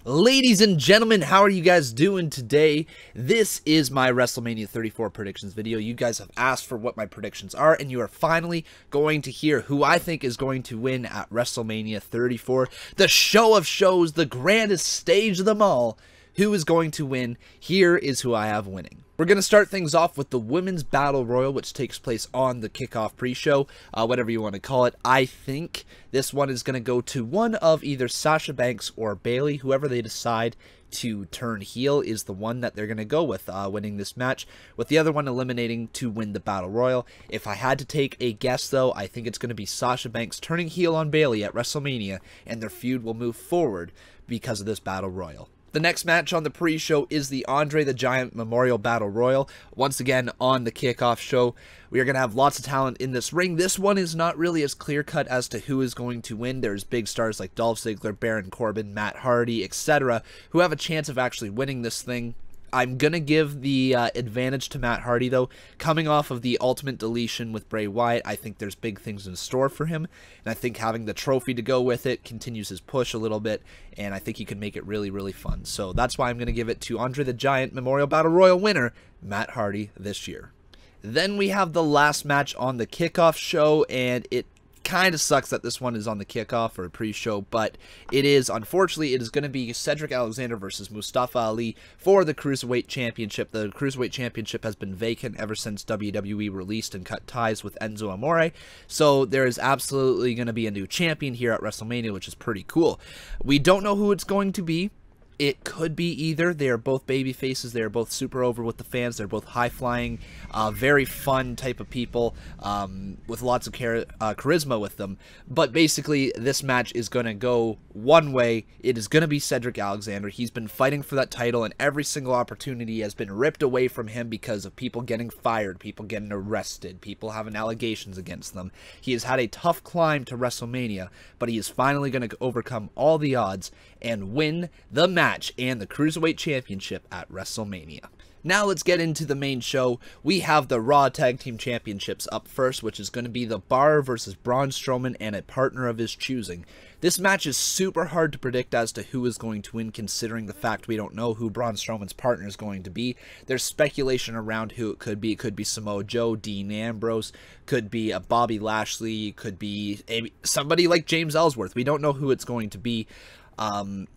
Ladies and gentlemen, how are you guys doing today? This is my WrestleMania 34 predictions video. You guys have asked for what my predictions are, and you are finally going to hear who I think is going to win at WrestleMania 34. The show of shows, the grandest stage of them all. Who is going to win? Here is who I have winning. We're going to start things off with the Women's Battle Royal, which takes place on the kickoff pre-show, whatever you want to call it. I think this one is going to go to one of either Sasha Banks or Bayley. Whoever they decide to turn heel is the one that they're going to go with, winning this match, with the other one eliminating to win the Battle Royal. If I had to take a guess, though, I think it's going to be Sasha Banks turning heel on Bayley at WrestleMania, and their feud will move forward because of this Battle Royal. The next match on the pre-show is the Andre the Giant Memorial Battle Royal. Once again, on the kickoff show, we are going to have lots of talent in this ring. This one is not really as clear-cut as to who is going to win. There's big stars like Dolph Ziggler, Baron Corbin, Matt Hardy, etc., who have a chance of actually winning this thing. I'm going to give the advantage to Matt Hardy, though. Coming off of the Ultimate Deletion with Bray Wyatt, I think there's big things in store for him. And I think having the trophy to go with it continues his push a little bit. And I think he can make it really, really fun. So that's why I'm going to give it to Andre the Giant Memorial Battle Royal winner, Matt Hardy, this year. Then we have the last match on the kickoff show, and it kind of sucks that this one is on the kickoff or pre-show, but it is, unfortunately, it is going to be Cedric Alexander versus Mustafa Ali for the Cruiserweight Championship. The Cruiserweight Championship has been vacant ever since WWE released and cut ties with Enzo Amore, so there is absolutely going to be a new champion here at WrestleMania, which is pretty cool. We don't know who it's going to be. It could be either. They are both baby faces. They are both super over with the fans. They're both high-flying, very fun type of people with lots of charisma with them. But basically, this match is going to go one way. It is going to be Cedric Alexander. He's been fighting for that title, and every single opportunity has been ripped away from him because of people getting fired, people getting arrested, people having allegations against them. He has had a tough climb to WrestleMania, but he is finally going to overcome all the odds and win the match and the Cruiserweight Championship at WrestleMania. Now let's get into the main show. We have the Raw Tag Team Championships up first, which is going to be The Bar versus Braun Strowman and a partner of his choosing. This match is super hard to predict as to who is going to win, considering the fact we don't know who Braun Strowman's partner is going to be. There's speculation around who it could be. It could be Samoa Joe, Dean Ambrose, could be a Bobby Lashley, could be somebody like James Ellsworth. We don't know who it's going to be.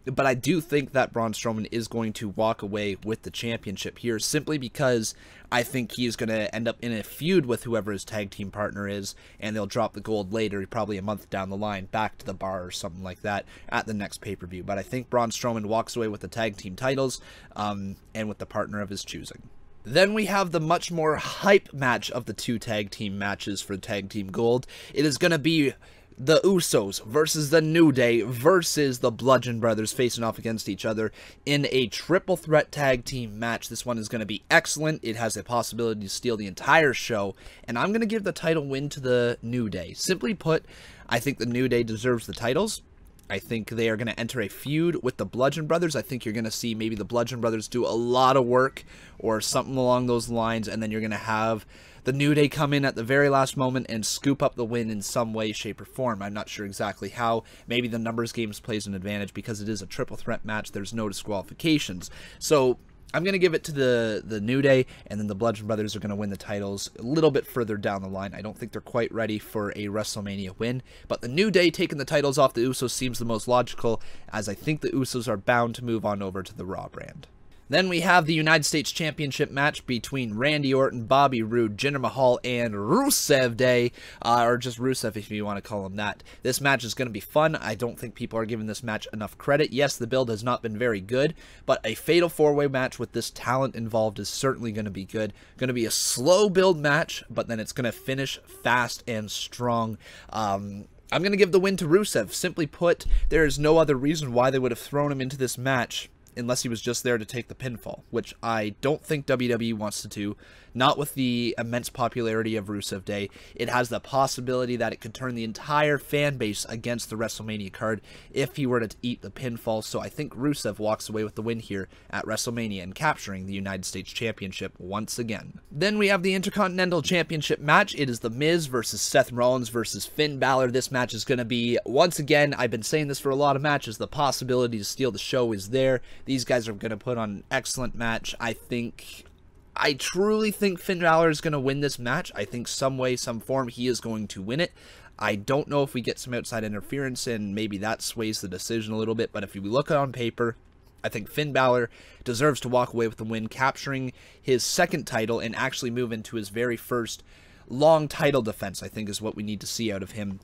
But I do think that Braun Strowman is going to walk away with the championship here, simply because I think he is going to end up in a feud with whoever his tag team partner is, and they'll drop the gold later, probably a month down the line, back to the Bar or something like that at the next pay-per-view. But I think Braun Strowman walks away with the tag team titles, and with the partner of his choosing. Then we have the much more hype match of the two tag team matches for tag team gold. It is going to be the Usos versus the New Day versus the Bludgeon Brothers facing off against each other in a triple threat tag team match. This one is going to be excellent. It has a possibility to steal the entire show, and I'm going to give the title win to the New Day. Simply put, I think the New Day deserves the titles. I think they are going to enter a feud with the Bludgeon Brothers. I think you're going to see maybe the Bludgeon Brothers do a lot of work or something along those lines, and then you're going to have the New Day come in at the very last moment and scoop up the win in some way, shape, or form. I'm not sure exactly how. Maybe the numbers games plays an advantage because it is a triple threat match. There's no disqualifications. So I'm going to give it to the New Day, and then the Bludgeon Brothers are going to win the titles a little bit further down the line. I don't think they're quite ready for a WrestleMania win, but the New Day taking the titles off the Usos seems the most logical, as I think the Usos are bound to move on over to the Raw brand. Then we have the United States Championship match between Randy Orton, Bobby Roode, Jinder Mahal, and Rusev Day, or just Rusev if you want to call him that. This match is going to be fun. I don't think people are giving this match enough credit. Yes, the build has not been very good, but a fatal four-way match with this talent involved is certainly going to be good. Going to be a slow build match, but then it's going to finish fast and strong. I'm going to give the win to Rusev. Simply put, there is no other reason why they would have thrown him into this match unless he was just there to take the pinfall, which I don't think WWE wants to do. not with the immense popularity of Rusev Day. It has the possibility that it could turn the entire fan base against the WrestleMania card if he were to eat the pinfall. So I think Rusev walks away with the win here at WrestleMania and capturing the United States Championship once again. Then we have the Intercontinental Championship match. It is The Miz versus Seth Rollins versus Finn Balor. This match is going to be, once again, I've been saying this for a lot of matches, the possibility to steal the show is there. These guys are going to put on an excellent match. I truly think Finn Balor is going to win this match. I think some way, some form, he is going to win it. I don't know if we get some outside interference and maybe that sways the decision a little bit, but if you look at it on paper, I think Finn Balor deserves to walk away with the win, capturing his second title and actually move into his very first long title defense, I think is what we need to see out of him,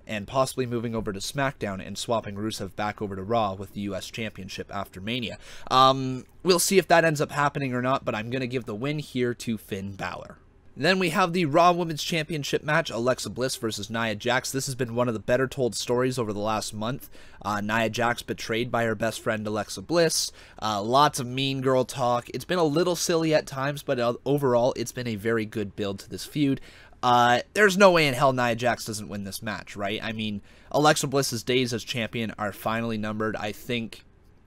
and possibly moving over to SmackDown and swapping Rusev back over to Raw with the US Championship after Mania. We'll see if that ends up happening or not, but I'm going to give the win here to Finn Balor. Then we have the Raw Women's Championship match, Alexa Bliss versus Nia Jax. This has been one of the better told stories over the last month. Nia Jax betrayed by her best friend Alexa Bliss. Lots of mean girl talk. It's been a little silly at times, but overall, it's been a very good build to this feud. There's no way in hell Nia Jax doesn't win this match, right? I mean, Alexa Bliss's days as champion are finally numbered. I think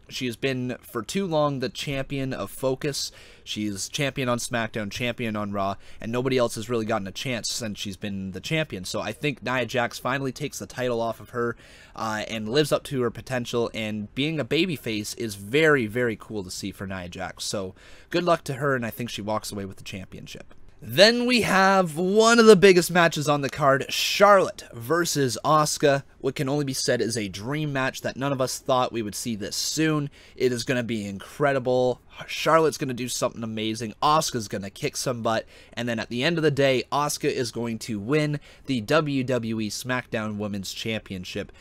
she has been for too long the champion of focus. She's champion on SmackDown, champion on Raw, and nobody else has really gotten a chance since she's been the champion. So I think Nia Jax finally takes the title off of her and lives up to her potential, and being a babyface is very, very cool to see for Nia Jax. So good luck to her, and I think she walks away with the championship. Then we have one of the biggest matches on the card, Charlotte versus Asuka. What can only be said is a dream match that none of us thought we would see this soon. It is going to be incredible. Charlotte's going to do something amazing. Asuka's going to kick some butt. And then at the end of the day, Asuka is going to win the WWE SmackDown Women's Championship.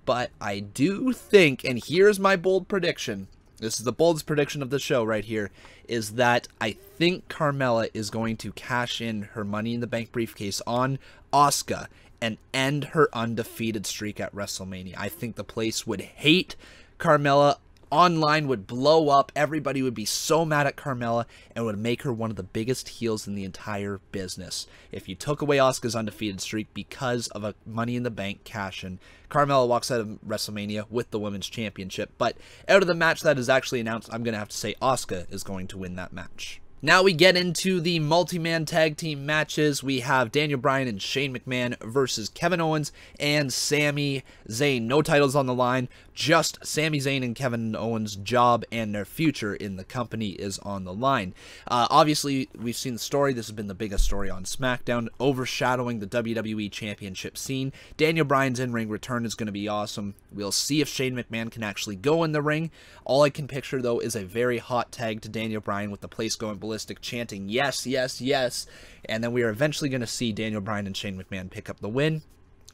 But I do think, and here's my bold prediction, this is the boldest prediction of the show right here, is that I think Carmella is going to cash in her Money in the Bank briefcase on Asuka and end her undefeated streak at WrestleMania. I think the place would hate Carmella. Online would blow up. Everybody would be so mad at Carmella and would make her one of the biggest heels in the entire business. If you took away Asuka's undefeated streak because of a Money in the Bank cash-in, Carmella walks out of WrestleMania with the Women's Championship. But out of the match that is actually announced, I'm going to have to say Asuka is going to win that match. Now we get into the multi-man tag team matches. We have Daniel Bryan and Shane McMahon versus Kevin Owens and Sami Zayn. No titles on the line, just Sami Zayn and Kevin Owens' job and their future in the company is on the line. Obviously, we've seen the story. This has been the biggest story on SmackDown, overshadowing the WWE Championship scene. Daniel Bryan's in-ring return is going to be awesome. We'll see if Shane McMahon can actually go in the ring. All I can picture, though, is a very hot tag to Daniel Bryan with the place going ballistic, chanting, yes, yes, yes. And then we are eventually going to see Daniel Bryan and Shane McMahon pick up the win.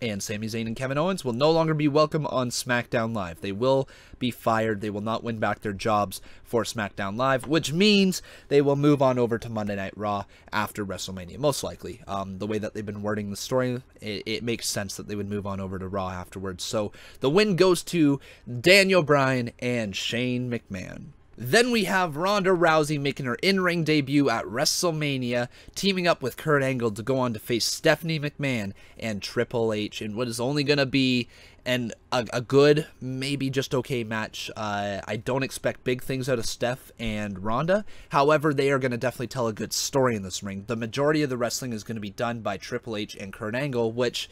And Sami Zayn and Kevin Owens will no longer be welcome on SmackDown Live. They will be fired. They will not win back their jobs for SmackDown Live, which means they will move on over to Monday Night Raw after WrestleMania, most likely. The way that they've been wording the story, it makes sense that they would move on over to Raw afterwards. So the win goes to Daniel Bryan and Shane McMahon. Then we have Ronda Rousey making her in-ring debut at WrestleMania, teaming up with Kurt Angle to go on to face Stephanie McMahon and Triple H in what is only going to be a good, maybe just okay match. I don't expect big things out of Steph and Ronda. However, they are going to definitely tell a good story in this ring. The majority of the wrestling is going to be done by Triple H and Kurt Angle, which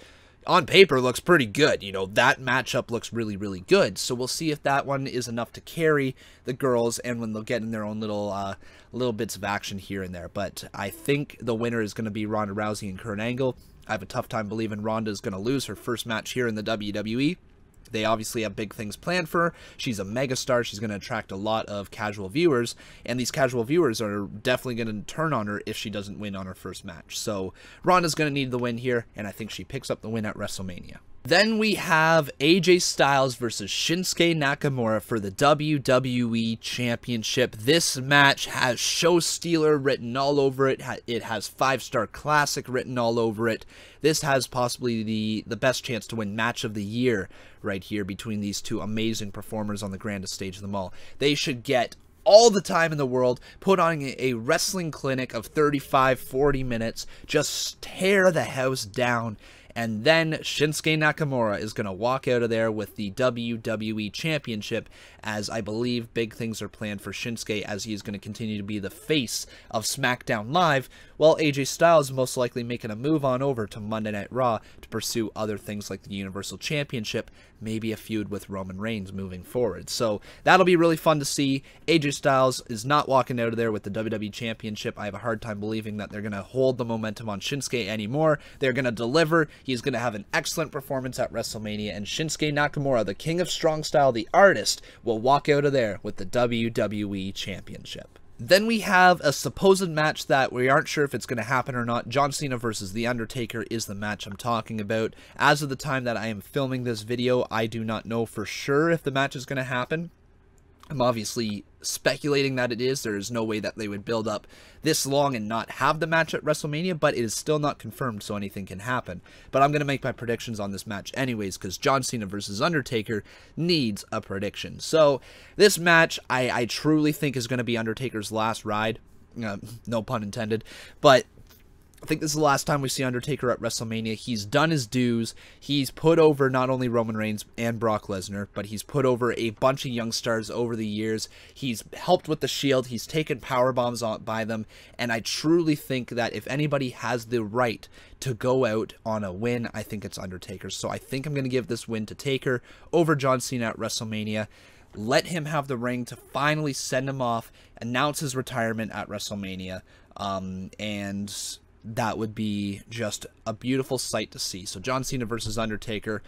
on paper looks pretty good. You know, that matchup looks really, really good. So we'll see if that one is enough to carry the girls and when they'll get in their own little bits of action here and there. But I think the winner is going to be Ronda Rousey and Kurt Angle. I have a tough time believing Ronda is going to lose her first match here in the WWE. They obviously have big things planned for her. She's a megastar. She's going to attract a lot of casual viewers, and these casual viewers are definitely going to turn on her if she doesn't win on her first match. So Ronda's going to need the win here, and I think she picks up the win at WrestleMania. Then we have AJ Styles versus Shinsuke Nakamura for the WWE Championship. This match has Show Stealer written all over it. It has 5-star classic written all over it. This has possibly the best chance to win match of the year right here between these two amazing performers on the grandest stage of them all. They should get all the time in the world, put on a wrestling clinic of 35-40 minutes, just tear the house down. And then Shinsuke Nakamura is going to walk out of there with the WWE Championship, as I believe big things are planned for Shinsuke, as he is going to continue to be the face of SmackDown Live, while AJ Styles is most likely making a move on over to Monday Night Raw to pursue other things like the Universal Championship, maybe a feud with Roman Reigns moving forward. So that'll be really fun to see. AJ Styles is not walking out of there with the WWE Championship. I have a hard time believing that they're going to hold the momentum on Shinsuke anymore. They're going to deliver. He's going to have an excellent performance at WrestleMania, and Shinsuke Nakamura, the King of Strong Style, the artist, will walk out of there with the WWE Championship. Then we have a supposed match that we aren't sure if it's going to happen or not. John Cena versus The Undertaker is the match I'm talking about. As of the time that I am filming this video, I do not know for sure if the match is going to happen. I'm obviously speculating that it is. There is no way that they would build up this long and not have the match at WrestleMania, but it is still not confirmed, so anything can happen. But I'm going to make my predictions on this match anyways, because John Cena versus Undertaker needs a prediction. So this match, I truly think is going to be Undertaker's last ride. No pun intended. But I think this is the last time we see Undertaker at WrestleMania. He's done his dues. He's put over not only Roman Reigns and Brock Lesnar, but he's put over a bunch of young stars over the years. He's helped with the Shield. He's taken power bombs by them. And I truly think that if anybody has the right to go out on a win, I think it's Undertaker. So I think I'm going to give this win to Taker over John Cena at WrestleMania. Let him have the ring to finally send him off, announce his retirement at WrestleMania, and that would be just a beautiful sight to see. So John Cena versus Undertaker.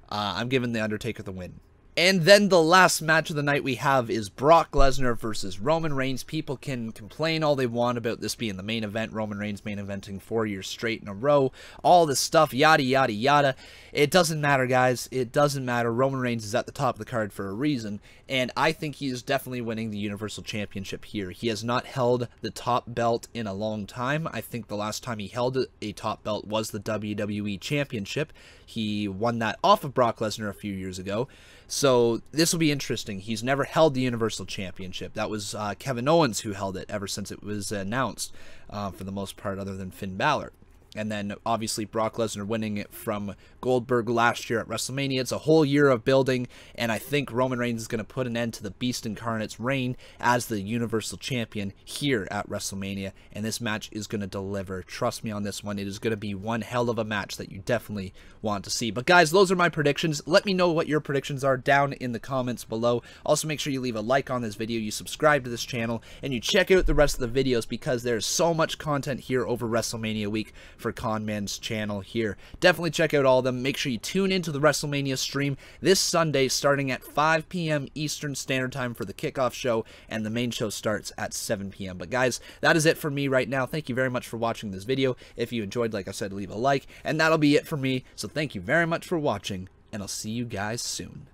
I'm giving the Undertaker the win. And then the last match of the night we have is Brock Lesnar versus Roman Reigns. People can complain all they want about this being the main event. Roman Reigns main eventing 4 years straight in a row. All this stuff, yada, yada, yada. It doesn't matter, guys. It doesn't matter. Roman Reigns is at the top of the card for a reason. And I think he is definitely winning the Universal Championship here. He has not held the top belt in a long time. I think the last time he held a top belt was the WWE Championship. He won that off of Brock Lesnar a few years ago. So this will be interesting. He's never held the Universal Championship. That was Kevin Owens who held it ever since it was announced, for the most part, other than Finn Balor. And then, obviously, Brock Lesnar winning it from Goldberg last year at WrestleMania. It's a whole year of building, and I think Roman Reigns is going to put an end to the Beast Incarnate's reign as the Universal Champion here at WrestleMania, and this match is going to deliver. Trust me on this one. It is going to be one hell of a match that you definitely want to see. But, guys, those are my predictions. Let me know what your predictions are down in the comments below. Also, make sure you leave a like on this video, you subscribe to this channel, and you check out the rest of the videos because there's so much content here over WrestleMania week for Conman's channel here. Definitely check out all of them. Make sure you tune into the WrestleMania stream this Sunday starting at 5 p.m. Eastern Standard Time for the kickoff show, and the main show starts at 7 p.m. But guys, that is it for me right now. Thank you very much for watching this video. If you enjoyed, like I said, leave a like, and that'll be it for me. So thank you very much for watching, and I'll see you guys soon.